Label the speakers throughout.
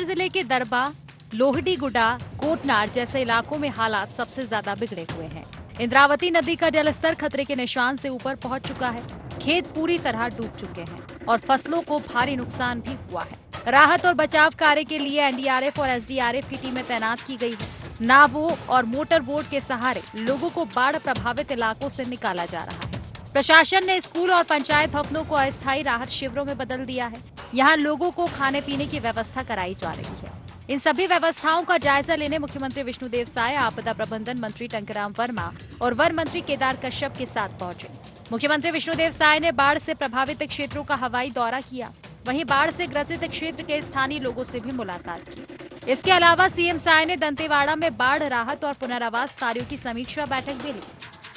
Speaker 1: जिले के दरबा, लोहडीगुडा, कोटनार जैसे इलाकों में हालात सबसे ज्यादा बिगड़े हुए हैं। इंद्रावती नदी का जलस्तर खतरे के निशान से ऊपर पहुंच चुका है। खेत पूरी तरह डूब चुके हैं और फसलों को भारी नुकसान भी हुआ है। राहत और बचाव कार्य के लिए एनडीआरएफ और एसडीआरएफ की टीमें तैनात की गई है। नावों और मोटर बोट के सहारे लोगों को बाढ़ प्रभावित इलाकों से निकाला जा रहा है। प्रशासन ने स्कूल और पंचायत भवनों को अस्थायी राहत शिविरों में बदल दिया है। यहाँ लोगों को खाने पीने की व्यवस्था कराई जा रही है। इन सभी व्यवस्थाओं का जायजा लेने मुख्यमंत्री विष्णुदेव साय, आपदा प्रबंधन मंत्री टंकराम वर्मा और वन मंत्री केदार कश्यप के साथ पहुंचे। मुख्यमंत्री विष्णुदेव साय ने बाढ़ से प्रभावित क्षेत्रों का हवाई दौरा किया। वहीं बाढ़ से ग्रसित क्षेत्र के स्थानीय लोगों से भी मुलाकात की। इसके अलावा सीएम साय ने दंतेवाड़ा में बाढ़ राहत और पुनर्वास कार्यों की समीक्षा बैठक भी ली।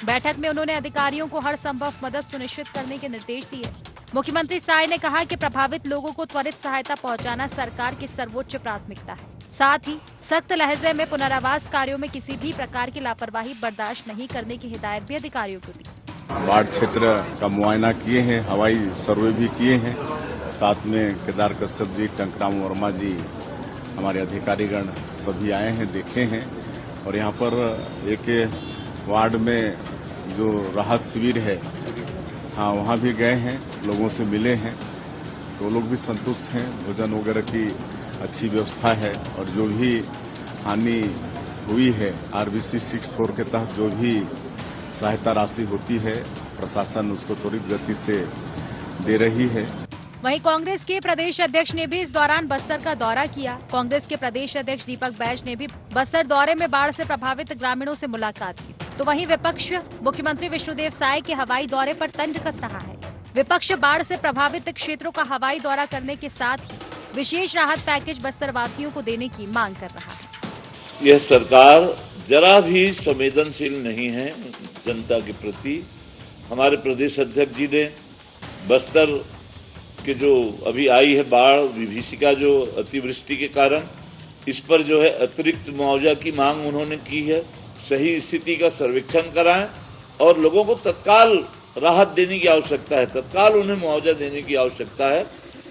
Speaker 1: बैठक में उन्होंने अधिकारियों को हर संभव मदद सुनिश्चित करने के निर्देश दिए। मुख्यमंत्री साय ने कहा कि प्रभावित लोगों को त्वरित सहायता पहुंचाना सरकार की सर्वोच्च प्राथमिकता है। साथ ही सख्त लहजे में पुनर्वास कार्यों में किसी भी प्रकार की लापरवाही बर्दाश्त नहीं करने की हिदायत भी अधिकारियों को दी।
Speaker 2: बाढ़ क्षेत्र का मुआयना किए हैं, हवाई सर्वे भी किए हैं। साथ में केदार कश्यप जी, टंकराम वर्मा जी, हमारे अधिकारीगण सभी आए हैं, देखे हैं। और यहाँ पर एक वार्ड में जो राहत शिविर है, हाँ वहाँ भी गए हैं, लोगों से मिले हैं, तो लोग भी संतुष्ट हैं। भोजन वगैरह की अच्छी व्यवस्था है और जो भी हानि हुई है आरबीसी 64 के तहत जो भी सहायता राशि होती है प्रशासन उसको त्वरित गति से दे रही है।
Speaker 1: वहीं कांग्रेस के प्रदेश अध्यक्ष ने भी इस दौरान बस्तर का दौरा किया। कांग्रेस के प्रदेश अध्यक्ष दीपक बैज ने भी बस्तर दौरे में बाढ़ से प्रभावित ग्रामीणों से मुलाकात की। तो वहीं विपक्ष मुख्यमंत्री विष्णुदेव साय के हवाई दौरे पर तंज कस रहा है। विपक्ष बाढ़ से प्रभावित क्षेत्रों का हवाई दौरा करने के साथ ही विशेष राहत पैकेज बस्तर वासियों को देने की मांग कर रहा है।
Speaker 3: यह सरकार जरा भी संवेदनशील नहीं है जनता के प्रति। हमारे प्रदेश अध्यक्ष जी ने बस्तर के जो अभी आई है बाढ़, विभीषिका जो अतिवृष्टि के कारण, इस पर जो है अतिरिक्त मुआवजा की मांग उन्होंने की है। सही स्थिति का सर्वेक्षण कराएं और लोगों को तत्काल राहत देने की आवश्यकता है, तत्काल उन्हें मुआवजा देने की आवश्यकता है।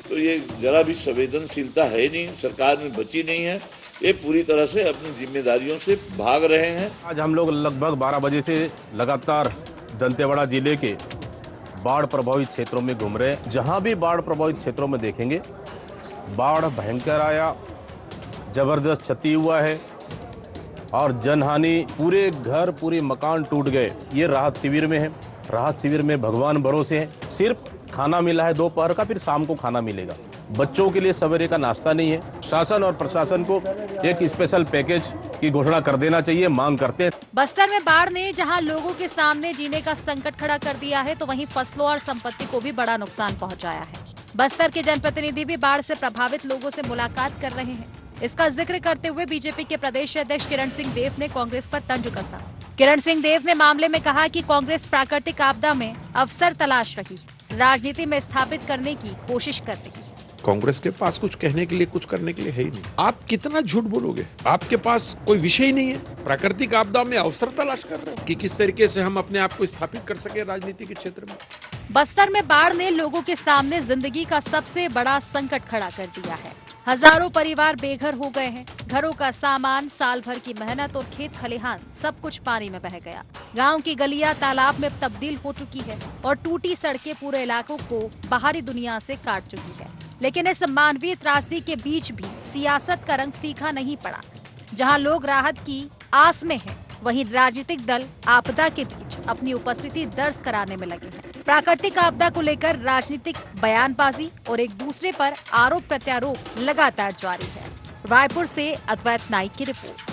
Speaker 3: तो ये जरा भी संवेदनशीलता है नहीं, सरकार में बची नहीं है। ये पूरी तरह से अपनी जिम्मेदारियों से भाग रहे हैं।
Speaker 4: आज हम लोग लगभग 12 बजे से लगातार दंतेवाड़ा जिले के बाढ़ प्रभावित क्षेत्रों में घूम रहे हैं। जहां भी बाढ़ प्रभावित क्षेत्रों में देखेंगे बाढ़ भयंकर आया, जबरदस्त क्षति हुआ है और जनहानि, पूरे घर पूरे मकान टूट गए। ये राहत शिविर में है। राहत शिविर में भगवान भरोसे है, सिर्फ खाना मिला है दोपहर का, फिर शाम को खाना मिलेगा। बच्चों के लिए सवेरे का नाश्ता नहीं है। शासन और प्रशासन को एक स्पेशल पैकेज की घोषणा कर देना चाहिए, मांग करते हैं।
Speaker 1: बस्तर में बाढ़ ने जहां लोगों के सामने जीने का संकट खड़ा कर दिया है, तो वहीं फसलों और संपत्ति को भी बड़ा नुकसान पहुंचाया है। बस्तर के जनप्रतिनिधि भी बाढ़ से प्रभावित लोगों से मुलाकात कर रहे हैं। इसका जिक्र करते हुए बीजेपी के प्रदेश अध्यक्ष किरण सिंह देव ने कांग्रेस पर तंज कसा। किरण सिंह देव ने मामले में कहा कि कांग्रेस प्राकृतिक आपदा में अवसर तलाश रही, राजनीति में स्थापित करने की कोशिश कर रही है।
Speaker 5: कांग्रेस के पास कुछ कहने के लिए, कुछ करने के लिए है ही नहीं। आप कितना झूठ बोलोगे? आपके पास कोई विषय ही नहीं है। प्राकृतिक आपदा में अवसर तलाश कर रहे हो कि किस तरीके से हम अपने आप को स्थापित कर सके राजनीति के क्षेत्र में।
Speaker 1: बस्तर में बाढ़ ने लोगों के सामने जिंदगी का सबसे बड़ा संकट खड़ा कर दिया है। हजारों परिवार बेघर हो गए हैं। घरों का सामान, साल भर की मेहनत और खेत खलिहान सब कुछ पानी में बह गया। गांव की गलियां तालाब में तब्दील हो चुकी है और टूटी सड़कें पूरे इलाकों को बाहरी दुनिया से काट चुकी है। लेकिन इस मानवीय त्रासदी के बीच भी सियासत का रंग फीका नहीं पड़ा। जहां लोग राहत की आस में हैं, वहीं राजनीतिक दल आपदा के बीच अपनी उपस्थिति दर्ज कराने में लगे हैं। प्राकृतिक आपदा को लेकर राजनीतिक बयानबाजी और एक दूसरे पर आरोप प्रत्यारोप लगातार जारी है। रायपुर से अद्वैत नाइक की रिपोर्ट।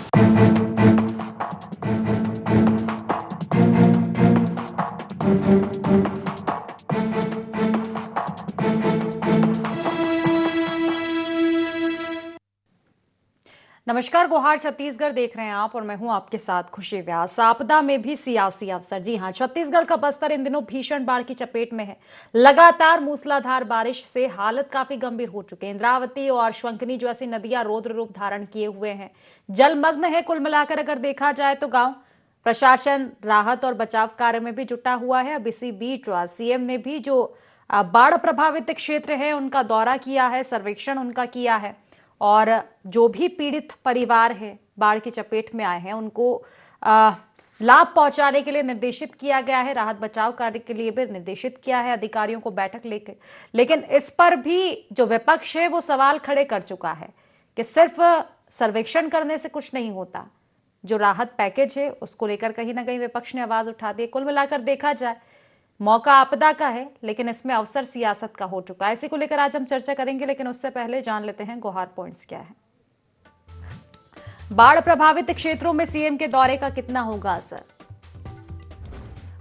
Speaker 1: नमस्कार, गुहार छत्तीसगढ़ देख रहे हैं आप और मैं हूं आपके साथ खुशी व्यास। आपदा में भी सियासी अवसर। जी हां, छत्तीसगढ़ का बस्तर इन दिनों भीषण बाढ़ की चपेट में है। लगातार मूसलाधार बारिश से हालत काफी गंभीर हो चुकी है। इंद्रावती और शंखनी जैसी नदियां रौद्र रूप धारण किए हुए हैं, जलमग्न है। कुल मिलाकर अगर देखा जाए तो गांव प्रशासन राहत और बचाव कार्य में भी जुटा हुआ है। अब इसी बीच सीएम ने भी जो बाढ़ प्रभावित क्षेत्र है उनका दौरा किया है, सर्वेक्षण उनका किया है और जो भी पीड़ित परिवार है, बाढ़ की चपेट में आए हैं, उनको लाभ पहुंचाने के लिए निर्देशित किया गया है। राहत बचाव कार्य के लिए भी निर्देशित किया है अधिकारियों को बैठक लेकर। लेकिन इस पर भी जो विपक्ष है वो सवाल खड़े कर चुका है कि सिर्फ सर्वेक्षण करने से कुछ नहीं होता। जो राहत पैकेज है उसको लेकर कहीं ना कहीं विपक्ष ने आवाज उठा दी। कुल मिलाकर देखा जाए मौका आपदा का है, लेकिन इसमें अवसर सियासत का हो चुका है। इसी को लेकर आज हम चर्चा करेंगे, लेकिन उससे पहले जान लेते हैं गुहार पॉइंट्स क्या है। बाढ़ प्रभावित क्षेत्रों में सीएम के दौरे का कितना होगा असर?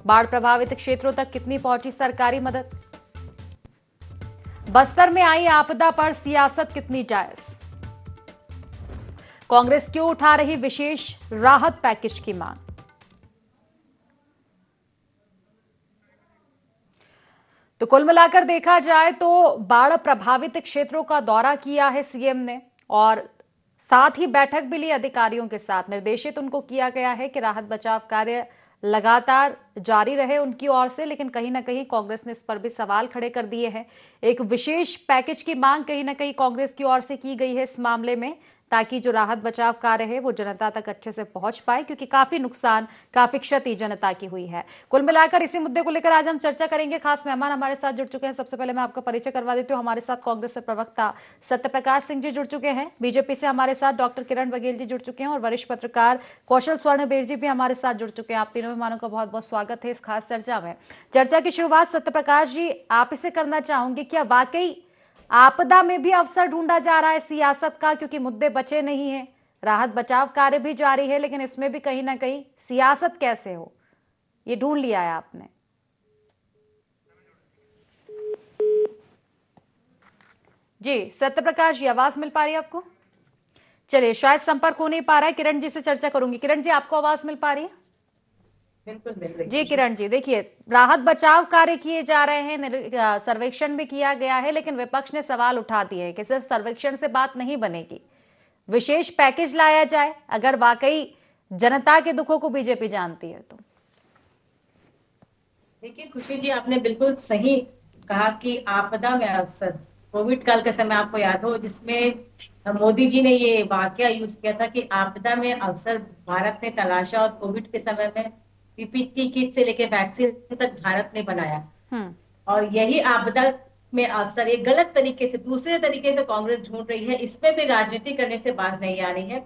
Speaker 1: बाढ़ प्रभावित क्षेत्रों तक कितनी पहुंची सरकारी मदद? बस्तर में आई आपदा पर सियासत कितनी जायज? कांग्रेस क्यों उठा रही विशेष राहत पैकेज की मांग? तो कुल मिलाकर देखा जाए तो बाढ़ प्रभावित क्षेत्रों का दौरा किया है सीएम ने और साथ ही बैठक भी ली अधिकारियों के साथ। निर्देशित उनको किया गया है कि राहत बचाव कार्य लगातार जारी रहे उनकी ओर से, लेकिन कहीं ना कहीं कांग्रेस ने इस पर भी सवाल खड़े कर दिए हैं। एक विशेष पैकेज की मांग कहीं ना कहीं कांग्रेस की ओर से की गई है इस मामले में, ताकि जो राहत बचाव कार्य है वो जनता तक अच्छे से पहुंच पाए, क्योंकि काफी नुकसान, काफी क्षति जनता की हुई है। कुल मिलाकर इसी मुद्दे को लेकर आज हम चर्चा करेंगे। खास मेहमान हमारे साथ जुड़ चुके हैं। सबसे पहले मैं आपका परिचय करवा देती हूँ। हमारे साथ कांग्रेस से प्रवक्ता सत्यप्रकाश सिंह जी जुड़ चुके हैं। बीजेपी से हमारे साथ डॉक्टर किरण बघेल जी जुड़ चुके हैं और वरिष्ठ पत्रकार कौशल स्वर्णबेर जी भी हमारे साथ जुड़ चुके हैं। आप तीनों मेहमानों का बहुत बहुत स्वागत है इस खास चर्चा में। चर्चा की शुरुआत सत्यप्रकाश जी आप इसे करना चाहूंगी, क्या वाकई आपदा में भी अवसर ढूंढा जा रहा है सियासत का, क्योंकि मुद्दे बचे नहीं हैं, राहत बचाव कार्य भी जारी है, लेकिन इसमें भी कहीं ना कहीं सियासत कैसे हो ये ढूंढ लिया है आपने? जी सत्यप्रकाश जी, आवाज मिल पा रही है आपको? चलिए, शायद संपर्क हो नहीं पा रहा है। किरण जी से चर्चा करूंगी। किरण जी, आपको आवाज मिल पा रही है?
Speaker 6: बिल्कुल
Speaker 1: जी किरण जी, देखिए राहत बचाव कार्य किए जा रहे हैं, सर्वेक्षण भी किया गया है, लेकिन विपक्ष ने सवाल उठा दिए हैं कि सिर्फ सर्वेक्षण से बात नहीं बनेगी, विशेष पैकेज लाया जाए अगर वाकई जनता के दुखों को बीजेपी जानती है तो।
Speaker 6: देखिए खुशी जी, आपने बिल्कुल सही कहा कि आपदा में अवसर। कोविड काल का समय आपको याद हो, जिसमें मोदी जी ने ये वाकया यूज किया था कि आपदा में अवसर भारत ने तलाशा, और कोविड के समय में पीपीई किट से लेके वैक्सीन तक भारत ने बनाया। और यही आपदा में अवसर एक गलत तरीके से, दूसरे तरीके से कांग्रेस ढूंढ रही है। इसमें भी राजनीति करने से बाज नहीं आ रही है।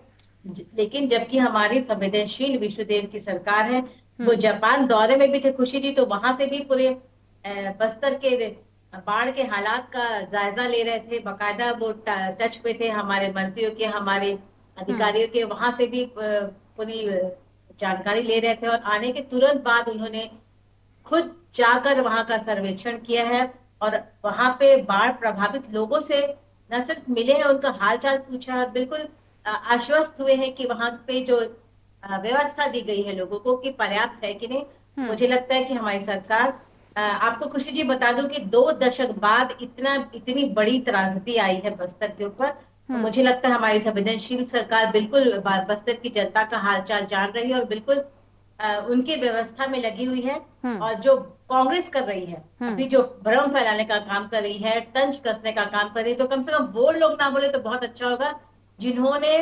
Speaker 6: लेकिन जबकि हमारी संवेदनशील विश्वदेव की सरकार है, वो जापान दौरे में भी थे खुशी जी, तो वहां से भी पूरे बस्तर के बाढ़ के हालात का जायजा ले रहे थे। बाकायदा वो टच पे थे हमारे मंत्रियों के, हमारे अधिकारियों के, वहां से भी पूरी जानकारी ले रहे थे। और आने के तुरंत बाद उन्होंने खुद जाकर वहां का सर्वेक्षण किया है और वहां पे बाढ़ प्रभावित लोगों से न सिर्फ मिले हैं, उनका हालचाल पूछा है, बिल्कुल आश्वस्त हुए हैं कि वहां पे जो व्यवस्था दी गई है लोगों को कि पर्याप्त है कि नहीं। मुझे लगता है कि हमारी सरकार, आपको खुशी जी बता दूं कि 2 दशक बाद इतनी बड़ी त्रासदी आई है बस्तर के ऊपर। तो मुझे लगता है हमारी संवेदनशील सरकार बिल्कुल बस्तर की जनता का हालचाल जान रही है और बिल्कुल उनकी व्यवस्था में लगी हुई है। और जो कांग्रेस कर रही है अभी, जो भ्रम फैलाने का काम कर रही है, तंज कसने का काम कर रही है, तो कम से कम वो लोग ना बोले तो बहुत अच्छा होगा जिन्होंने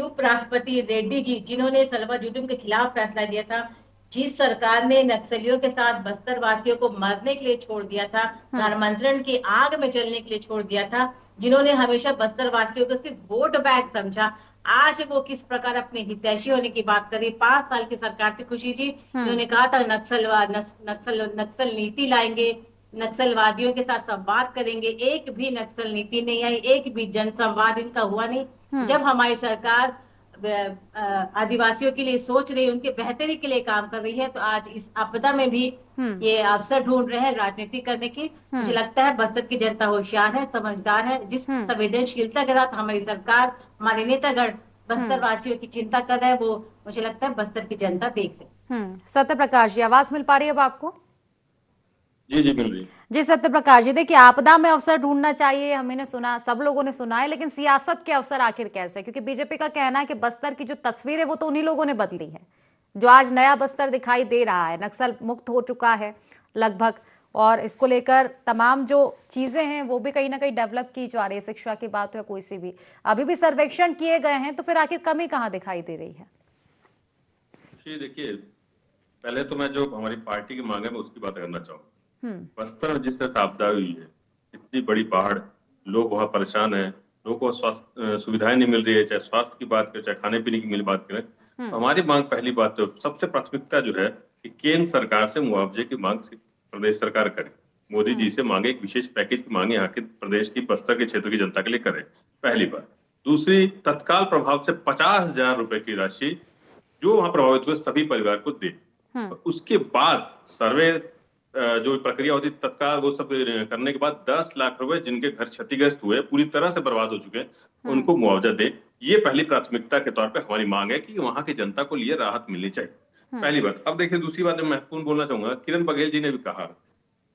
Speaker 6: उपराष्ट्रपति रेड्डी जी, जिन्होंने सलवा जुटुम के खिलाफ फैसला लिया था, जिस सरकार ने नक्सलियों के साथ बस्तर वासियों को मरने के लिए छोड़ दिया था, धर्मांतरण की आग में जलने के लिए छोड़ दिया था, जिन्होंने हमेशा बस्तर वासियों को सिर्फ वोट बैंक समझा, आज वो किस प्रकार अपने हितैषी होने की बात करी। 5 साल की सरकार थी खुशी जी, उन्होंने कहा था नक्सल नीति लाएंगे, नक्सलवादियों के साथ संवाद करेंगे। एक भी नक्सल नीति नहीं आई, एक भी जनसंवाद इनका हुआ नहीं। जब हमारी सरकार आदिवासियों के लिए सोच रही है, उनके बेहतरी के लिए काम कर रही है, तो आज इस आपदा में भी ये अवसर ढूंढ रहे हैं राजनीति करने की। मुझे लगता है बस्तर की जनता होशियार है, समझदार है। जिस संवेदनशीलता के साथ हमारी सरकार, हमारे नेतागण बस्तर वासियों की चिंता कर रहे हैं, वो मुझे लगता है बस्तर की जनता देख रही।
Speaker 1: सत्यप्रकाश जी, आवाज मिल पा रही है अब आपको?
Speaker 7: जी जी मिल रही।
Speaker 1: जी सत्यप्रकाश जी, देखिए आपदा में अवसर ढूंढना चाहिए, हमने सुना, सब लोगों ने सुना है, लेकिन सियासत के अवसर आखिर कैसे? क्योंकि बीजेपी का कहना है कि बस्तर की जो तस्वीर है वो तो उन्हीं लोगों ने बदली है। जो आज नया बस्तर दिखाई दे रहा है, नक्सल मुक्त हो चुका है लगभग, और इसको लेकर तमाम जो चीजें हैं वो भी कहीं ना कहीं डेवलप की जा रही है, शिक्षा की बात हो या कोई सी भी। अभी भी सर्वेक्षण किए गए हैं, तो फिर आखिर कमी कहाँ दिखाई दे रही है?
Speaker 7: जी देखिए, पहले तो मैं जो हमारी पार्टी की मांग है मैं उसकी बात करना चाहूँगा। बस्तर में जिस तरह से आपदा हुई है, इतनी बड़ी बाढ़, लोग वहाँ परेशान हैं, लोगों को स्वास्थ्य सुविधाएं नहीं मिल रही है, चाहे स्वास्थ्य की बात करें, चाहे खाने पीने की बात करें। तो हमारी मांग, पहली बात तो सबसे प्राथमिकता जो है कि केंद्र सरकार से मुआवजे की मांग प्रदेश सरकार करे, मोदी जी से मांगे, एक विशेष पैकेज की मांगे यहाँ के प्रदेश की, बस्तर के क्षेत्र की जनता के लिए करे, पहली बात। दूसरी, तत्काल प्रभाव से 50,000 रुपए की राशि जो वहां प्रभावित हुए सभी परिवार को दे। उसके बाद सर्वे जो प्रक्रिया होती तत्काल, वो सब करने के बाद 10 लाख रुपए जिनके घर क्षतिग्रस्त हुए, पूरी तरह से बर्बाद हो चुके हैं, उनको मुआवजा दे। ये पहली प्राथमिकता के तौर पे हमारी मांग है कि वहां की जनता को लिए राहत मिलनी चाहिए, पहली बात। अब देखिए, दूसरी बात मैं महत्वपूर्ण बोलना चाहूंगा, किरण बघेल जी ने भी कहा,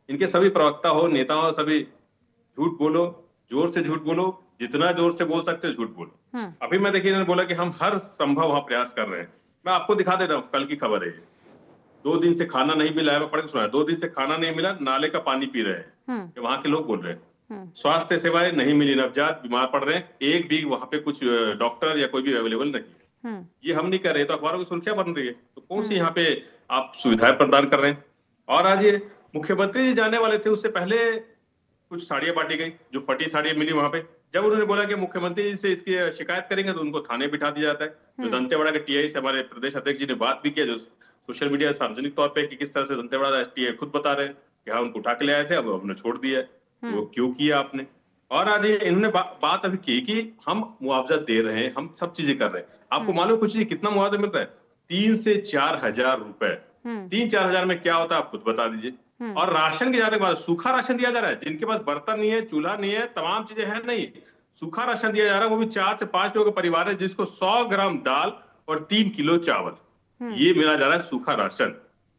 Speaker 7: इनके सभी प्रवक्ता हो, नेता हो, सभी झूठ बोलो, जोर से झूठ बोलो, जितना जोर से बोल सकते हो झूठ बोलो। अभी मैं देखिए, इन्होंने बोला कि हम हर संभव वहां प्रयास कर रहे हैं। मैं आपको दिखा दे रहा हूँ, कल की खबर है ये, 2 दिन से खाना नहीं मिला है, मैं पढ़ के सुना, 2 दिन से खाना नहीं मिला, नाले का पानी पी रहे हैं, वहां के लोग बोल रहे हैं। स्वास्थ्य सेवाएं नहीं मिली, नवजात बीमार पड़ रहे हैं, एक भी वहां पे कुछ डॉक्टर या कोई भी अवेलेबल नहीं है। ये हम नहीं कर रहे तो अखबारों की सुर्खियां बन रही है, तो कौन सी यहाँ पे आप सुविधाएं प्रदान कर रहे हैं? और आज ये मुख्यमंत्री जी जाने वाले थे, उससे पहले कुछ साड़ियां बांटी गई, जो फटी साड़ियां मिली वहां पे। जब उन्होंने बोला कि मुख्यमंत्री जी से इसकी शिकायत करेंगे तो उनको थाने बिठा दिया जाता है। जो दंतेवाड़ा के टीआई से हमारे प्रदेश अध्यक्ष जी ने बात भी किया, जो सोशल मीडिया सार्वजनिक तौर पे, कि किस तरह से दंतेवाड़ा टीआई खुद बता रहे हैं कि हाँ, उनको उठा के ले आए थे, अब हमने छोड़ दिया है। वो क्यों किया आपने? और आज इन्होंने बात अभी की कि हम मुआवजा दे रहे हैं, हम सब चीजें कर रहे हैं। आपको मालूम कुछ नहीं कितना मुआवजा मिल रहा है? 3 से 4 हजार रुपए। 3-4 हजार में क्या होता है आप खुद बता दीजिए। और राशन की ज्यादा बात, सूखा राशन दिया जा रहा है, जिनके पास बर्तन नहीं है, चूल्हा नहीं है, तमाम चीजें हैं नहीं, सूखा राशन दिया जा रहा है, वो भी 4 से 5 लोगों का परिवार है, जिसको 100 ग्राम दाल और 3 किलो चावल, ये मिला जा रहा है सूखा राशन।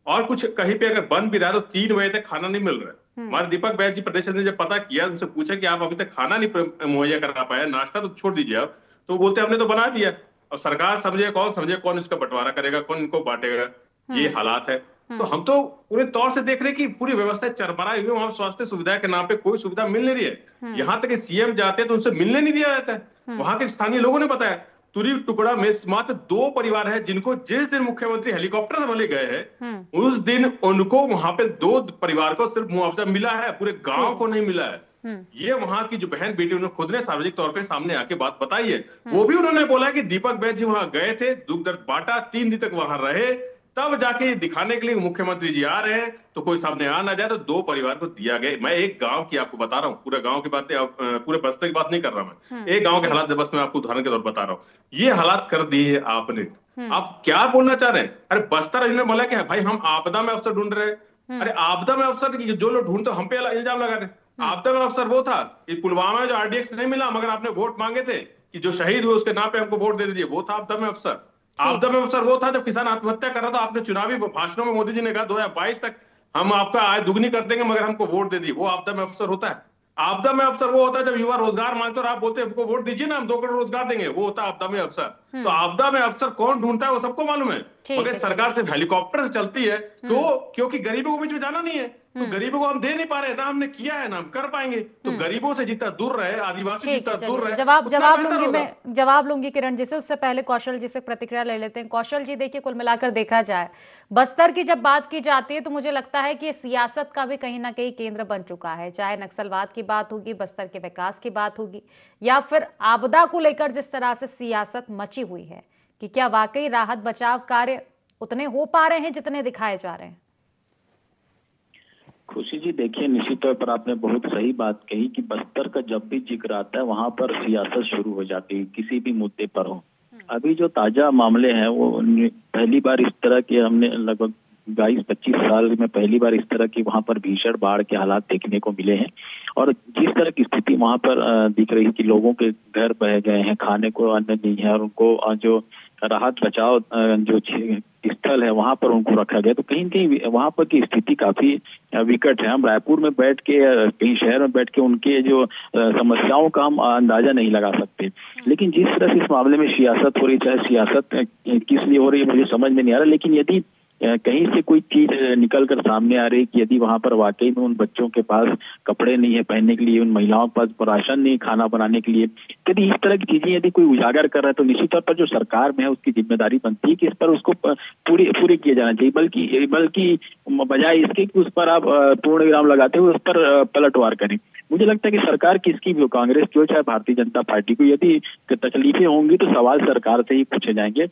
Speaker 7: और कुछ कहीं पे अगर बंद भी रहा है तो 3 बजे तक खाना नहीं मिल रहा है। हमारे दीपक बैद जी प्रदेश ने जब पता किया, उनसे पूछा कि आप अभी तक खाना नहीं मुहैया करा पाया, नाश्ता तो छोड़ दीजिए आप, तो बोलते हमने तो बना दिया। अब सरकार समझे कौन इसका बंटवारा करेगा, कौन इनको बांटेगा, ये हालात है। तो हम तो पूरे तौर से देख रहे हैं कि पूरी व्यवस्था चरमराई हुई, वहां स्वास्थ्य सुविधा के नाम पे कोई सुविधा मिल नहीं रही है। यहाँ तक कि सीएम जाते हैं तो उनसे मिलने नहीं दिया जाता है। वहां के स्थानीय लोगों ने बताया, तुरी टुकड़ा में मात्र 2 परिवार है जिनको जिस दिन मुख्यमंत्री हेलीकॉप्टर से भले गए हैं, उस दिन उनको वहां पे 2 परिवार को सिर्फ मुआवजा मिला है, पूरे गांव को नहीं मिला है। ये वहां की जो बहन बेटी, उन्होंने खुद ने सार्वजनिक तौर पे सामने आके बात बताई है। वो भी उन्होंने बोला कि दीपक बैद जी वहां गए थे, दुख दर्द बांटा, 3 दिन तक वहां रहे, तब जाके दिखाने के लिए मुख्यमंत्री जी आ रहे हैं, तो कोई सामने आ ना जाए, तो 2 परिवार को दिया गया। मैं एक गांव की आपको बता रहा हूँ, पूरे गांव की बात, पूरे बस्तर की बात नहीं कर रहा मैं, एक गांव के हालात बस मैं आपको उदाहरण के तौर पर बता रहा हूँ। ये हालात कर दिए आपने, आप क्या बोलना चाह रहे हैं? अरे बस्तर ने बोला कि भाई हम आपदा में अफसर ढूंढ रहे हैं। अरे आपदा में अफसर जो लोग ढूंढते हम पे इल्जाम लगा रहे हैं। आपदा में अफसर वो था कि पुलवामा में जो आरडीएक्स नहीं मिला, मगर आपने वोट मांगे थे कि जो शहीद हुए उसके नाम पे हमको वोट दे दीजिए, वो था आपदा में अफसर। आपदा में अफसर वो था जब किसान आत्महत्या कर रहा था, आपने चुनावी भाषणों में मोदी जी ने कहा 2022 तक हम आपका आय दुगनी कर देंगे मगर हमको वोट दे दी, वो आपदा में अफसर होता है। आपदा में अफसर वो होता है जब युवा रोजगार मांगते और आप बोलते हैं हमको वोट दीजिए ना, हम 2 करोड़ रोजगार देंगे, वो होता है आपदा में अफसर। तो आपदा में अफसर कौन ढूंढता है वो सबको मालूम है, मगर सरकार सिर्फ हेलीकॉप्टर से चलती है, तो क्योंकि गरीबों को बीच में जाना नहीं है, तो गरीबों को हम दे नहीं पा रहे, ना हमने किया है ना हम कर पाएंगे। तो गरीबों से जितना दूर रहे, आदिवासी जितना दूर रहे,
Speaker 1: जवाब लूंगी किरण जी से। उससे पहले कौशल जी से प्रतिक्रिया ले लेते हैं। कौशल जी, देखिए कुल मिलाकर देखा जाए, बस्तर की जब बात की जाती है तो मुझे लगता है कि सियासत का भी कहीं ना कहीं केंद्र बन चुका है, चाहे नक्सलवाद की बात होगी, बस्तर के विकास की बात होगी, या फिर आपदा को लेकर जिस तरह से सियासत मची हुई है, कि क्या वाकई राहत बचाव कार्य उतने हो पा रहे हैं जितने दिखाए जा रहे हैं?
Speaker 8: खुशी जी, देखिए निश्चित तौर पर आपने बहुत सही बात कही कि बस्तर का जब भी जिक्र आता है वहां पर सियासत शुरू हो जाती है, किसी भी मुद्दे पर हो। अभी जो ताजा मामले हैं वो पहली बार इस तरह के हमने लगभग 22-25 साल में पहली बार इस तरह की वहां पर भीषण बाढ़ के हालात देखने को मिले हैं। और जिस तरह की स्थिति वहां पर दिख रही है कि लोगों के घर बह गए हैं, खाने को अन्न नहीं है, और उनको जो राहत बचाव जो स्थल है वहां पर उनको रखा गया, तो कहीं कहीं वहां पर की स्थिति काफी विकट है। हम रायपुर में बैठ के, कहीं शहर में बैठ के उनके जो समस्याओं का हम अंदाजा नहीं लगा सकते। लेकिन जिस तरह से इस मामले में सियासत हो रही, चाहे सियासत किस लिए हो रही है मुझे समझ में नहीं आ रहा, लेकिन यदि कहीं से कोई चीज निकल कर सामने आ रही कि यदि वहां पर वाकई में उन बच्चों के पास कपड़े नहीं है पहनने के लिए, उन महिलाओं के पास राशन नहीं खाना बनाने के लिए, यदि इस तरह की चीजें यदि कोई उजागर कर रहा है तो निश्चित तौर पर जो सरकार में है उसकी जिम्मेदारी बनती है कि इस पर उसको पूरी किया जाना चाहिए, बल्कि बजाय इसके कि उस पर आप पूर्ण विराम लगाते हुए उस पर पलटवार करें। मुझे लगता है कि सरकार किसकी भी हो, कांग्रेस की हो चाहे भारतीय जनता पार्टी को, यदि तकलीफें होंगी तो सवाल सरकार से ही पूछे जाएंगे,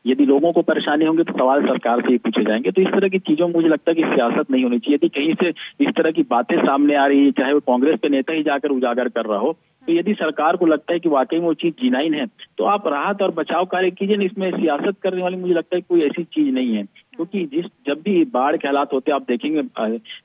Speaker 8: यदि लोगों को परेशानी होंगी तो सवाल सरकार से ही पूछे जाएंगे। तो इस तरह की चीजों में मुझे लगता है कि सियासत नहीं होनी चाहिए। यदि कहीं से इस तरह की बातें सामने आ रही है, चाहे वो कांग्रेस के नेता ही जाकर उजागर कर रहा हो, तो यदि सरकार को लगता है कि वाकई में वो चीज जीनाइन है तो आप राहत और बचाव कार्य कीजिए। इसमें सियासत करने वाली मुझे लगता है कोई ऐसी चीज नहीं है, क्योंकि जब भी बाढ़ के हालात होते हैं आप देखेंगे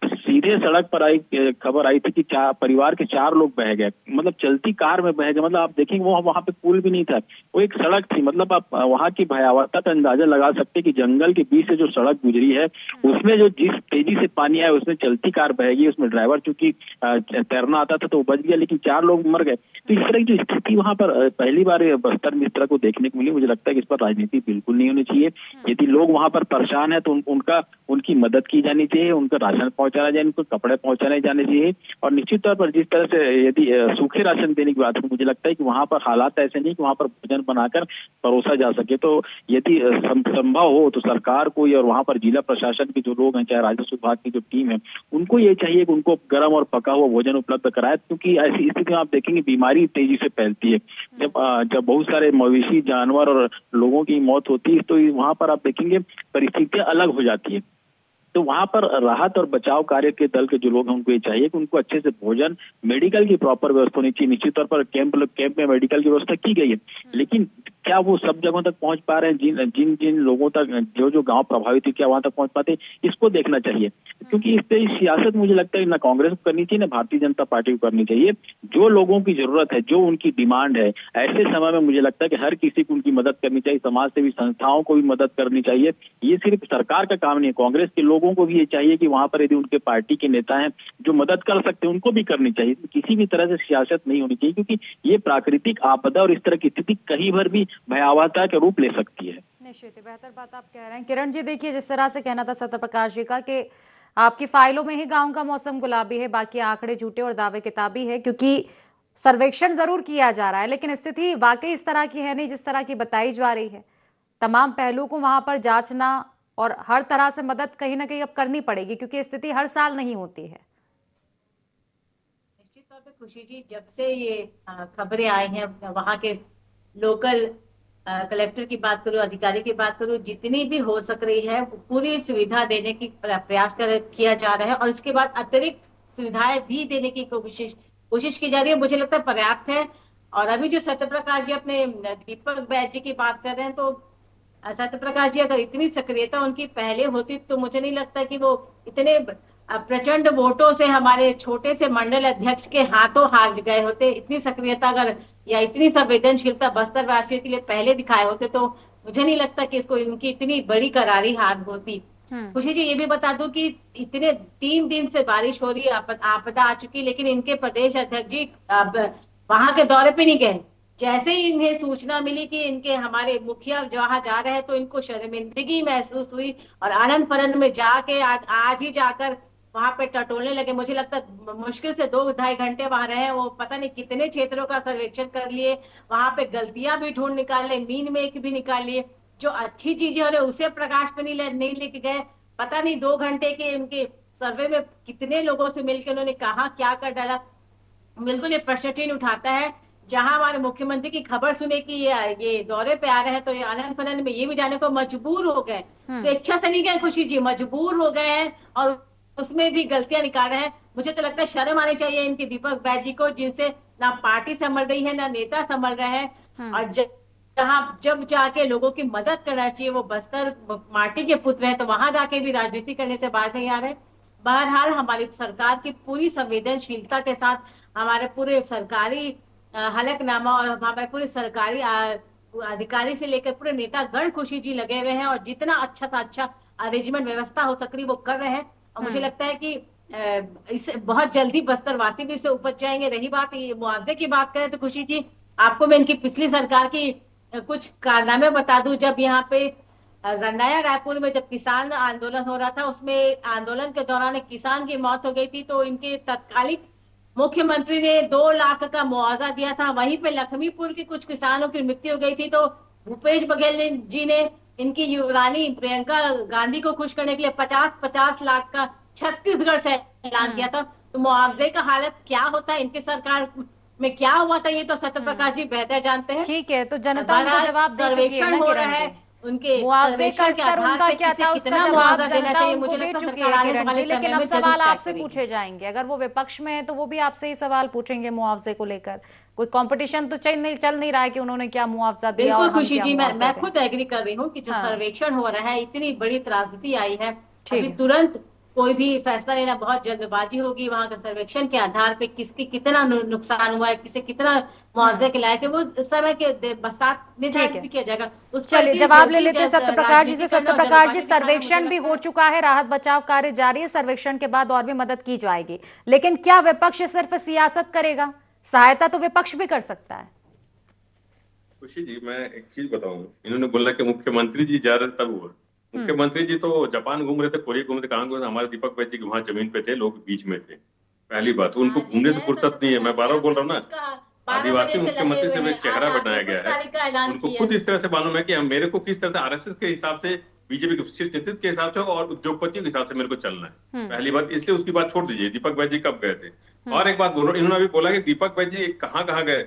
Speaker 8: सीधे सड़क पर खबर आई थी कि परिवार के 4 लोग बह गए, मतलब चलती कार में बह गए। मतलब आप देखेंगे वो वहां पे पुल भी नहीं था, वो एक सड़क थी। मतलब आप वहां की भयावहता का अंदाजा लगा सकते कि जंगल के बीच से जो सड़क गुजरी है उसमें जो जिस तेजी से पानी आया उसमें चलती कार बह गई, उसमें ड्राइवर चूंकि तैरना आता था तो वो बच गया, लेकिन 4 लोग मर गए। तो इस तरह की जो स्थिति वहां पर पहली बार बस्तर में इस तरह को देखने को मिली। मुझे लगता है कि इस पर राजनीति बिल्कुल नहीं होनी चाहिए। यदि लोग वहां पर परेशान है तो उनकी मदद की जानी चाहिए, उनका राशन पहुंचाना चाहिए, उनको कपड़े पहुंचाने जाने चाहिए। और निश्चित तौर पर जिस तरह से यदि सूखे राशन देने की बात है, मुझे लगता है कि वहां पर हालात ऐसे नहीं कि वहां पर भोजन बनाकर परोसा जा सके। तो यदि संभव हो तो सरकार को और वहां पर जिला प्रशासन के जो लोग हैं, चाहे राजस्व विभाग की जो टीम है, उनको ये चाहिए कि उनको गर्म और पका हुआ भोजन उपलब्ध कराए, क्योंकि ऐसी स्थिति में आप देखेंगे बीमारी तेजी से फैलती है। जब बहुत सारे मवेशी जानवर और लोगों की मौत होती है तो वहां पर आप देखेंगे परिस्थितियां अलग हो जाती है। तो वहां पर राहत और बचाव कार्य के दल के जो लोग हैं उनको ये चाहिए कि उनको अच्छे से भोजन, मेडिकल की प्रॉपर व्यवस्था होनी चाहिए। निश्चित तौर पर कैंप में मेडिकल की व्यवस्था की गई है, लेकिन क्या वो सब जगहों तक पहुंच पा रहे हैं? जिन लोगों तक जो गांव प्रभावित है क्या वहां तक पहुंच पाते, इसको देखना चाहिए। क्योंकि इस पे सियासत मुझे लगता है ना कांग्रेस को करनी चाहिए ना भारतीय जनता पार्टी को करनी चाहिए। जो लोगों की जरूरत है, जो उनकी डिमांड है, ऐसे समय में मुझे लगता है कि हर किसी को उनकी मदद करनी चाहिए। समाज सेवी संस्थाओं को भी मदद करनी चाहिए। ये सिर्फ सरकार का काम नहीं है, कांग्रेस के लोगों को भी ये चाहिए कि वहां पर यदि उनके पार्टी के नेता हैं जो मदद कर सकते हैं उनको भी करनी चाहिए। किसी भी तरह से सियासत नहीं होनी चाहिए, क्योंकि ये प्राकृतिक आपदा और इस तरह की स्थिति कहीं भर भी भयावहता के रूप ले सकती है।
Speaker 1: निश्चित बेहतर बात आप कह रहे हैं। किरण जी, देखिए जिस तरह से कहना था सत्यप्रकाश जी का कि आपकी फाइलों में ही गांव का मौसम गुलाबी है, बाकी आंकड़े झूठे और दावे किताबी है, क्योंकि सर्वेक्षण जरूर किया जा रहा है लेकिन स्थिति वाकई इस तरह की है नहीं जिस तरह की बताई जा रही है। तमाम पहलुओं को वहां पर जांचना और हर तरह से मदद कहीं ना कहीं अब करनी पड़ेगी, क्योंकि स्थिति हर साल नहीं होती है।
Speaker 6: निश्चित तौर पे खुशी जी, जब से ये खबरें आई हैं वहां के लोकल कलेक्टर की बात करूं, अधिकारी की बात करूं, जितनी भी हो सक रही है पूरी सुविधा देने की प्रयास किया जा रहा है और इसके बाद अतिरिक्त सुविधाएं भी देने की कोशिश की जा रही है। मुझे लगता है पर्याप्त है। और अभी जो सत्यप्रकाश जी अपने दीपक बैज जी की बात कर रहे हैं, तो सत्यप्रकाश जी अगर इतनी सक्रियता उनकी पहले होती तो मुझे नहीं लगता कि वो इतने प्रचंड वोटों से हमारे छोटे से मंडल अध्यक्ष के हाथों हार गए होते। इतनी सक्रियता अगर या इतनी संवेदनशीलता बस्तर वासियों के लिए पहले दिखाए होते तो मुझे नहीं लगता कि इसको इनकी इतनी बड़ी करारी हार होती। खुशी जी, ये भी बता दूं कि इतने 3 दिन से बारिश हो रही है, आपदा आ चुकी, लेकिन इनके प्रदेश अध्यक्ष जी वहां के दौरे पे नहीं गए। जैसे ही इन्हें सूचना मिली कि इनके हमारे मुखिया वहां जा रहे हैं तो इनको शर्मिंदगी महसूस हुई और आनंद फनन में जाके आज ही जाकर वहां पे टटोलने लगे। मुझे लगता है मुश्किल से 2-2.5 घंटे वहां रहे। वो पता नहीं कितने क्षेत्रों का सर्वेक्षण कर लिए, वहां पे गलतियां भी ढूंढ निकाले, मीन में एक भी निकाल लिए, जो अच्छी चीजें हो रही उसे प्रकाश पे नहीं लेके गए। पता नहीं 2 घंटे के उनके सर्वे में कितने लोगों से मिलकर उन्होंने कहा क्या कर डाला। बिल्कुल ये प्रश्न चिन्ह उठाता है। जहां हमारे मुख्यमंत्री की खबर सुने कि ये दौरे पे आ रहे हैं तो ये आनंद फनन में ये भी जाने को मजबूर हो गए। स्वेच्छा से नहीं गए खुशी जी, मजबूर हो गए हैं और उसमें भी गलतियां निकाल रहे हैं। मुझे तो लगता है शर्म आनी चाहिए इनके दीपक बैज जी को, जिनसे ना पार्टी संभल रही है ना नेता संभल रहे हैं। और जब जाके लोगों की मदद करना चाहिए, वो बस्तर माटी के पुत्र हैं, तो वहां जाके भी राजनीति करने से बाहर नहीं आ रहे। बहरहाल हमारी सरकार की पूरी संवेदनशीलता के साथ हमारे पूरे सरकारी हलफनामा और हमारे पूरे सरकारी अधिकारी से लेकर पूरे नेता गण खुशी जी लगे हुए हैं और जितना अच्छा से अच्छा अरेंजमेंट व्यवस्था हो सक रही वो कर रहे हैं। और मुझे लगता है कि इससे बहुत जल्दी बस्तर वासी भी इससे उपज जाएंगे। रही बात ये मुआवजे की बात करें तो खुशी जी, आपको मैं इनकी पिछली सरकार की कुछ कारनामे बता दूं। जब यहाँ पे नया रायपुर में जब किसान आंदोलन हो रहा था, उसमें आंदोलन के दौरान एक किसान की मौत हो गई थी, तो इनके तत्कालिक मुख्यमंत्री ने 2 लाख का मुआवजा दिया था। वहीं पे लखीमपुर के कुछ किसानों की मृत्यु हो गई थी, तो भूपेश बघेल जी ने इनकी युवरानी प्रियंका गांधी को खुश करने के लिए 50-50 लाख का छत्तीसगढ़ से ऐलान किया था। तो मुआवजे का हालत क्या होता है, इनकी सरकार में क्या हुआ था, ये तो सत्य प्रकाश जी बेहतर जानते हैं।
Speaker 1: ठीक है, तो जनता उनको जवाब दे चुकी है
Speaker 6: सर्वेक्षण
Speaker 1: ना
Speaker 6: हो रहा
Speaker 1: किरण
Speaker 6: है,
Speaker 1: जी।
Speaker 6: उनके
Speaker 1: मुआवजे का
Speaker 6: सर्वेक्षण के
Speaker 1: स्तर
Speaker 6: आधार
Speaker 1: उनका
Speaker 6: पे
Speaker 1: क्या
Speaker 6: किसे
Speaker 1: था, उसका
Speaker 6: कितना
Speaker 1: जवाब
Speaker 6: मुआवजा देना
Speaker 1: जनता
Speaker 6: चाहिए,
Speaker 1: उनको
Speaker 6: मुझे
Speaker 1: दे
Speaker 6: लगता है
Speaker 1: चुकी
Speaker 6: सरकार
Speaker 1: है
Speaker 6: आने
Speaker 1: किरण
Speaker 6: वाले
Speaker 1: जी। लेकिन
Speaker 6: समय
Speaker 1: अब
Speaker 6: में जरूर
Speaker 1: सवाल
Speaker 6: तय
Speaker 1: आपसे
Speaker 6: करेगी।
Speaker 1: पूछे जाएंगे, अगर वो विपक्ष में है तो वो भी आपसे ही सवाल पूछेंगे मुआवजे को लेकर। कोई कंपटीशन तो चल नहीं रहा है कि उन्होंने क्या मुआवजा दिया और
Speaker 6: बिल्कुल
Speaker 1: हम
Speaker 6: खुशी
Speaker 1: क्या
Speaker 6: जी,
Speaker 1: मुआवजा
Speaker 6: मैं
Speaker 1: दें।
Speaker 6: खुद एग्री कर रही हूँ कि जो
Speaker 1: हाँ।
Speaker 6: सर्वेक्षण हो रहा है, इतनी बड़ी त्रासदी आई है,
Speaker 1: ठीक
Speaker 6: अभी
Speaker 1: है।
Speaker 6: तुरंत कोई भी फैसला लेना बहुत जल्दबाजी होगी। वहां के सर्वेक्षण के आधार पे किसकी कितना नुकसान हुआ है, किसे कितना मुआवजे के लायक है, वो समय के साथ निर्धारित भी किया जाएगा। उस पर
Speaker 1: चलिए
Speaker 6: भी
Speaker 1: जवाब ले
Speaker 6: जल्दी
Speaker 1: लेते हैं सत्य प्रकाश जी से। सत्य
Speaker 6: राजनीतिकरण और
Speaker 1: प्रकाश जी,
Speaker 6: जल्दबाजी दिखाना
Speaker 1: सर्वेक्षण
Speaker 6: मुझे
Speaker 1: भी
Speaker 6: लगता
Speaker 1: हो
Speaker 6: है
Speaker 1: चुका है, राहत बचाव कार्य जारी है, सर्वेक्षण के बाद और भी मदद की जाएगी, लेकिन क्या विपक्ष सिर्फ सियासत करेगा? सहायता तो विपक्ष भी कर सकता है।
Speaker 7: खुशी जी, मैं एक चीज बताऊं, इन्होंने बोला कि मुख्यमंत्री जी जा रहे तब हुआ। मुख्यमंत्री जी तो जापान घूम रहे थे, कोरिया घूम रहे थे, कहाँ घूम रहे थे? हमारे दीपक भाई जी वहां जमीन पे थे, लोग बीच में थे। पहली बात, उनको घूमने से फुर्सत नहीं है। मैं बार बार बोल रहा हूँ ना, आदिवासी मुख्यमंत्री से एक चेहरा बनाया गया है। उनको खुद इस तरह से मालूम है कि मेरे को किस तरह से आरएसएस के हिसाब से, बीजेपी के शीर्ष नेतृत्व के हिसाब से और उद्योगपतियों के हिसाब से मेरे को चलना है। पहली बात, इसलिए उसकी बात छोड़ दीजिए, दीपक भाई जी कब गए थे। और एक बात बोलो, इन्होंने अभी बोला कि दीपक भाई जी कहाँ कहाँ गए,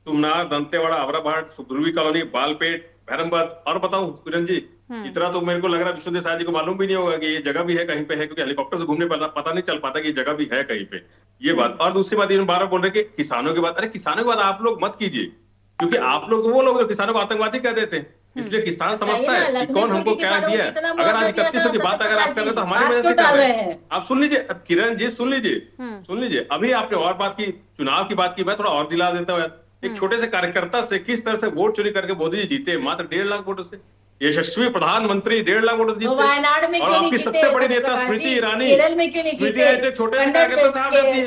Speaker 7: तुमनार, दंतेवाड़ा, आवराभाट, सुखध्रुवी कॉलोनी, बालपेट, भैरमबाद। और बताऊं किरण जी, इतना तो मेरे को लग रहा है विष्णुदेव साय जी को मालूम भी नहीं होगा कि ये जगह भी है कहीं पे है, क्योंकि हेलीकॉप्टर से घूमने पता नहीं चल पाता कि ये जगह भी है कहीं पे। ये बात। और दूसरी बात, इन्होंने बार बार बोल रहे कि किसानों की बात। अरे किसानों की बात आप लोग मत कीजिए, क्योंकि आप लोग वो लोग जो किसानों को आतंकवादी कह देते हैं। इसलिए किसान समझता है कि कौन हमको क्या दिया है। अगर आज 3100 की बात अगर आप कर रहे हो तो हमारी वजह से कर रहे हैं। आप सुन लीजिए, अब किरण जी सुन लीजिए, अभी आपने और बात की, चुनाव की बात की, मैं थोड़ा और दिला देता हूँ। एक छोटे से कार्यकर्ता से किस तरह से वोट चोरी करके मोदी जी जीते, मात्र 1.5 लाख वोटों से। यशस्वी प्रधानमंत्री 1.5 लाख वोटों से जीते।
Speaker 6: वायनाड में
Speaker 7: और
Speaker 6: क्यों नहीं
Speaker 7: आपकी
Speaker 6: जीते?
Speaker 7: सबसे बड़ी नेता स्मृति ईरानी,
Speaker 6: केरल में क्यों नहीं जीते?
Speaker 7: छोटे से कार्यकर्ता से हार जाती है।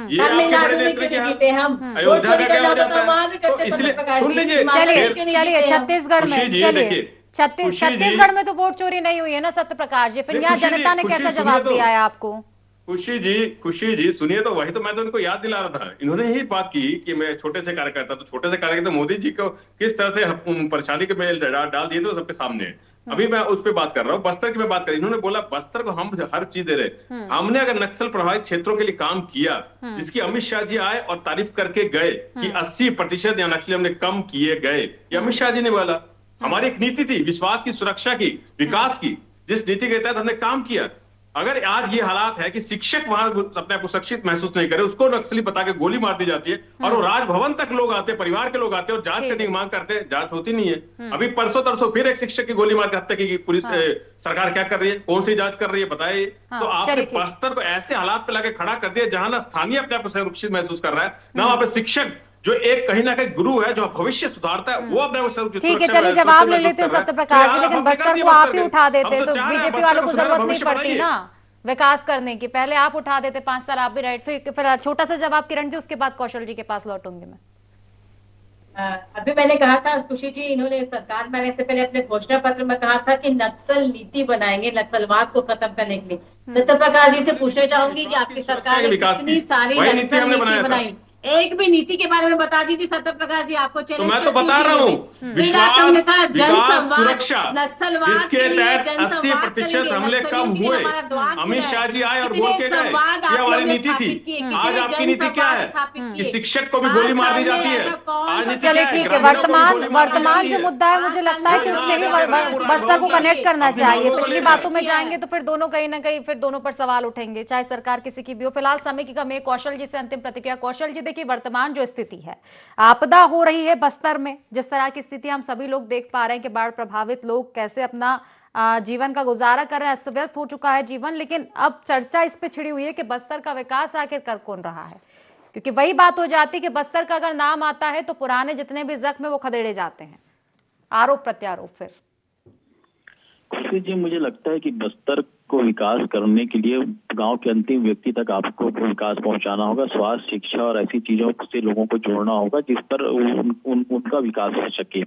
Speaker 7: ये आपके
Speaker 6: तमिलनाडु
Speaker 7: बड़े
Speaker 6: में
Speaker 7: नेता
Speaker 6: क्यों
Speaker 7: की
Speaker 6: नहीं जीते? हम
Speaker 7: अयोध्या का क्या हो जाता
Speaker 6: वहां भी
Speaker 7: है? तो
Speaker 6: करते
Speaker 7: इसलिए सुन लीजिए,
Speaker 1: चलिए छत्तीसगढ़ में,
Speaker 7: खुशी जी
Speaker 1: चलिए
Speaker 7: देखिए,
Speaker 1: छत्तीसगढ़ में तो वोट चोरी नहीं हुई है ना सत्य प्रकाश जी, फिर यहाँ जनता ने कैसा जवाब दिया है आपको? खुशी
Speaker 7: जी सुनिए, तो वही तो मैं तो उनको याद दिला रहा था। इन्होंने ही बात की कि मैं छोटे से कार्यकर्ता, तो छोटे से कार्यकर्ता मोदी जी को किस तरह से परेशानी के मेल डाल दिए थे सबके सामने। अभी मैं उस पर बात कर रहा हूँ, बस्तर की मैं बात कर। इन्होंने बोला बस्तर को हम हर चीज दे रहे। हमने अगर नक्सल प्रभावित क्षेत्रों के लिए काम किया, जिसकी अमित शाह जी आए और तारीफ करके गए कि 80% या नक्सली हमने कम किए गए, ये अमित शाह जी ने बोला। हमारी एक नीति थी विश्वास की, सुरक्षा की, विकास की, जिस नीति के तहत हमने काम किया। अगर आज ये हालात है कि शिक्षक वहां अपने आप को सुरक्षित महसूस नहीं करे, उसको नक्सली बता के गोली मार दी जाती है, और वो राजभवन तक लोग आते, परिवार के लोग आते और जांच करने की मांग करते हैं, जांच होती नहीं है। अभी परसों तरसों फिर एक शिक्षक की गोली मार के हत्या की पुलिस सरकार क्या कर रही है, कौन सी जांच कर रही है, बताइए। तो आपने बस्तर को ऐसे हालात पे लाके खड़ा कर दिया जहां ना स्थानीय अपने आप को सुरक्षित महसूस कर रहा है, ना वहां पे शिक्षक जो एक कहीं ना कहीं गुरु है, जो भविष्य सुधारता है, वो अपने
Speaker 1: ठीक है। चलिए जवाब ले लेते हैं सत्य प्रकाश जी, लेकिन बस्तर को आप ही उठा देते तो बीजेपी वालों को जरूरत नहीं पड़ती ना विकास करने की, पहले आप उठा देते, 5 साल आप भी राइट। फिर छोटा सा जवाब किरण जी, उसके बाद कौशल जी के पास लौटूंगी मैं।
Speaker 6: अभी मैंने कहा था खुशी जी, इन्होंने सरकार में आने से पहले अपने घोषणा पत्र में कहा था कि नक्सल नीति बनाएंगे, नक्सलवाद को खत्म करने के लिए। सत्य प्रकाश जी से पूछना चाहूंगी कि आपकी सरकार ने कितनी सारी नक्सल नीति बनाई, एक भी नीति के बारे में बता दीजिए सत्य प्रकाश जी, आपको चैलेंज।
Speaker 7: तो मैं तो बता रहा हूँ, विश्वास, सुरक्षा, जिसके तहत 80% हमले कम हुए। अमित शाह जी आए और बोल के गए, ये हमारी नीति थी। आज आपकी नीति क्या है कि शिक्षक को भी गोली मार दी जाती है।
Speaker 1: चलिए ठीक है, वर्तमान जो मुद्दा है, मुझे लगता है कि उससे भी बस्तर को कनेक्ट करना चाहिए। पिछली बातों में जाएंगे तो फिर दोनों कहीं ना कहीं फिर दोनों पर सवाल उठेंगे, चाहे सरकार किसी की भी हो। फिलहाल समय की कमी है, कौशल जी से अंतिम प्रतिक्रिया। कौशल जी, देखिए वर्तमान जो स्थिति है, आपदा हो रही है बस्तर में, जिस तरह की स्थिति हम सभी लोग देख पा रहे हैं कि बाढ़ प्रभावित लोग कैसे अपना जीवन का गुजारा कर रहे हैं, अस्त व्यस्त हो चुका है जीवन। लेकिन अब चर्चा इस पे छिड़ी हुई है कि बस्तर का विकास आखिर कर कौन रहा है, क्योंकि वही बात हो जाती है कि बस्तर का अगर नाम आता है तो पुराने जितने भी जख्म है वो खदेड़े जाते हैं, आरोप प्रत्यारोप। फिर
Speaker 8: खुशी जी, मुझे लगता है कि बस्तर को विकास करने के लिए गांव के अंतिम व्यक्ति तक आपको विकास पहुंचाना होगा। स्वास्थ्य, शिक्षा और ऐसी चीजों से लोगों को जोड़ना होगा जिस पर उनका विकास हो सके।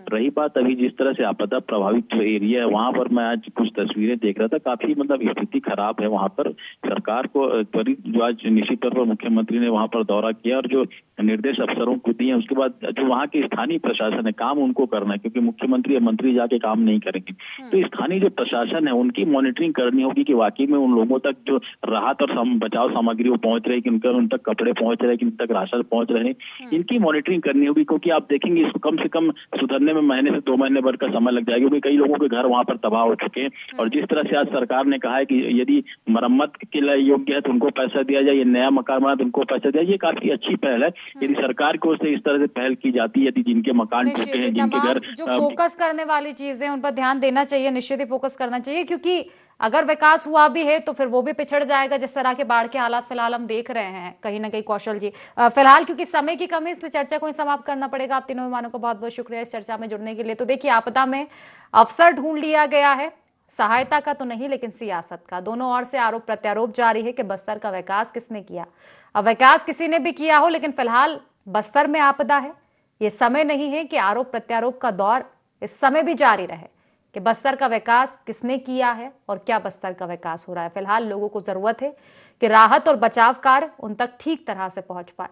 Speaker 8: रही बात अभी जिस तरह से आपदा प्रभावित जो एरिया है वहां पर मैं आज कुछ तस्वीरें देख रहा था, काफी मतलब स्थिति खराब है वहां पर। सरकार को त्वरित जो आज निश्चित तौर पर मुख्यमंत्री ने वहां पर दौरा किया और जो निर्देश अफसरों को दिए, उसके बाद जो वहाँ के स्थानीय प्रशासन है काम उनको करना है, क्योंकि मुख्यमंत्री या मंत्री जाके काम नहीं करेंगे। तो स्थानीय जो प्रशासन है उनकी मॉनिटरिंग करनी होगी कि वाकई में उन लोगों तक जो राहत और बचाव सामग्री वो पहुंच रही है, कि उन तक कपड़े पहुंच रहे हैं, कि उन तक राशन पहुंच रहे हैं, इनकी मॉनिटरिंग करनी होगी। क्योंकि आप देखेंगे इसको कम से कम सुधरने में महीने से 2 महीने भर का समय लग जाएगा, क्योंकि कई लोगों के घर वहां पर तबाह हो चुके हैं। और जिस तरह से आज सरकार ने कहा है कि यदि मरम्मत के लिए योग्य है तो उनको पैसा दिया जाए, ये नया मकान बना तो उनको पैसा दिया जाए, ये काफी अच्छी पहल है। यदि सरकार को से इस तरह से पहल की जाती है, यदि जिनके मकान टूटे हैं, जिनके घर
Speaker 9: जो फोकस करने वाली चीजें उन पर ध्यान देना चाहिए, निश्चित ही फोकस करना चाहिए, क्योंकि अगर विकास हुआ भी है तो फिर वो भी पिछड़ जाएगा जिस तरह के बाढ़ के हालात फिलहाल हम देख रहे हैं कहीं ना कहीं। कौशल जी, फिलहाल क्योंकि समय की कमी इसलिए चर्चा को ही समाप्त करना पड़ेगा। आप तीनों मेहमानों को बहुत बहुत शुक्रिया इस चर्चा में जुड़ने के लिए। तो देखिए, आपदा में अवसर ढूंढ लिया गया है, सहायता का तो नहीं लेकिन सियासत का। दोनों ओर से आरोप प्रत्यारोप जारी है कि बस्तर का विकास किसने किया। अब विकास किसी ने भी किया हो, लेकिन फिलहाल बस्तर में आपदा है। ये समय नहीं है कि आरोप प्रत्यारोप का दौर इस समय भी जारी रहे कि बस्तर का विकास किसने किया है और क्या बस्तर का विकास हो रहा है। फिलहाल लोगों को जरूरत है कि राहत और बचाव कार्य उन तक ठीक तरह से पहुंच पाए।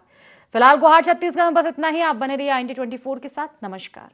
Speaker 9: फिलहाल गुवाहाटी छत्तीसगढ़ में बस इतना ही। आप बने रहिए IND 24 के साथ। नमस्कार।